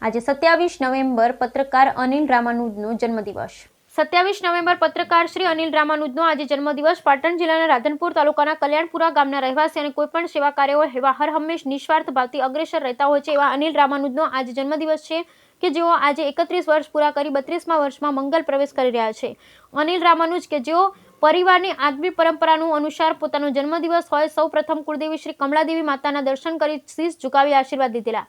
આજે 27 નવેમ્બર પત્રકાર અનિલ રામાનુજનો જન્મદિવસ। 27 નવેમ્બર પત્રકાર શ્રી અનિલ રામાનુજનો આજે જન્મદિવસ। પાટણ જિલ્લાના રાધનપુર તાલુકાના કલ્યાણપુરા ગામના રહેવાસી અને કોઈપણ સેવા કાર્યો એવા હર હંમેશ નિસ્વાર્થ ભાવથી અગ્રેસર રહેતા હોય છે એવા અનિલ રામાનુજનો આજે જન્મદિવસ છે કે જેઓ આજે 31 વર્ષ પૂરા કરી 32મા વર્ષમાં મંગલ પ્રવેશ કરી રહ્યા છે। અનિલ રામાનુજ કે જેઓ પરિવારની આગવી પરંપરાનું અનુસાર પોતાનો જન્મદિવસ હોય સૌપ્રથમ કુળદેવી શ્રી કમલાદેવી માતાના દર્શન કરી શીશ ઝુકાવી આશીર્વાદ લીધેલા।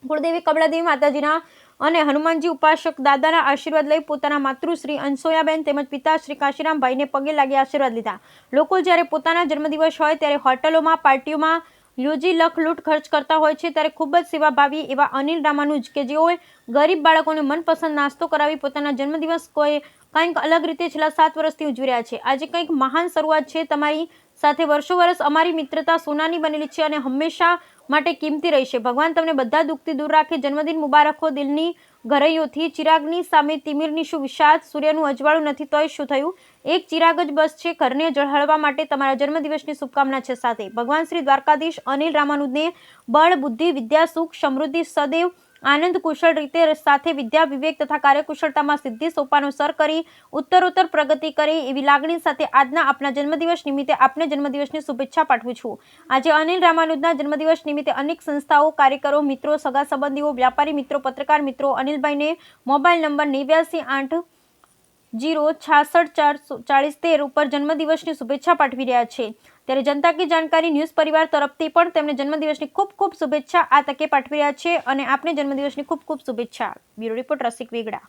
કુળદેવી કમલાદેવી માતાજીના અને હનુમાનજી ઉપાસક દાદાના આશીર્વાદ લઈ પોતાના માતૃશ્રી અંસોયાબેન તેમજ પિતા શ્રી કાશીરામભાઈને પગે લાગી આશીર્વાદ લીધા। લોકો જ્યારે પોતાના જન્મદિવસ હોય ત્યારે હોટલોમાં પાર્ટીઓમાં યોજી લખ લૂંટ ખર્ચ કરતા હોય છે ત્યારે ખૂબ જ સેવાભાવી એવા અનિલ રામાનુજ કે જેઓએ ગરીબ બાળકોને મનપસંદ નાસ્તો કરાવી પોતાના જન્મદિવસ કંઈક અલગ રીતે છેલ્લા 7 વર્ષથી ઉજવી રહ્યા છે। આજે કંઈક મહાન શરૂઆત છે તમારી સાથે। વર્ષો વર્ષ અમારી મિત્રતા સોનાની બનેલી છે અને હંમેશા માટે કિંમતી રહેશે। ભગવાન તમને બધા દુઃખથી દૂર રાખે। જન્મદિન મુબારક હો દિલની ગહરાઈઓથી। ચિરાગની સામે તિમિરની શું વિષાદ, સૂર્યનું અજવાળું નથી તોય શું થયું, એક ચિરાગ જ બસ છે ઘરને ઝળહળવા માટે। તમારા જન્મદિવસની શુભકામના છે સાથે। ભગવાન શ્રી દ્વારકાધીશ અનિલ રામાનુજને બળ, બુદ્ધિ, વિદ્યા, સુખ, સમૃદ્ધિ, સદૈવ આનંદ, કુશળ રીતે સાથે વિદ્યા, વિવેક તથા કાર્યકુશળતામાં સિદ્ધિ સોપાનો સર કરી ઉત્તરોત્તર પ્રગતિ કરે એવી લાગણી સાથે આજના આપના જન્મદિવસ નિમિત્તે આપને જન્મદિવસની શુભેચ્છા પાઠવું છું। આજે અનિલ રામાનુજના જન્મદિવસ નિમિત્તે અનેક સંસ્થાઓ, કાર્યકરો, મિત્રો, સગા સંબંધીઓ, વ્યાપારી મિત્રો, પત્રકાર મિત્રો અનિલભાઈને મોબાઈલ નંબર 8980664413 ઉપર જન્મદિવસની શુભેચ્છા પાઠવી રહ્યા છે। ત્યારે જનતા કી જાણકારી ન્યૂઝ પરિવાર તરફથી પણ તેમને જન્મદિવસની ખૂબ ખૂબ શુભેચ્છા આ તકે પાઠવી રહ્યા છે અને આપને જન્મદિવસની ખૂબ ખૂબ શુભેચ્છા। બ્યુરો રિપોર્ટ રસિક વેગડા।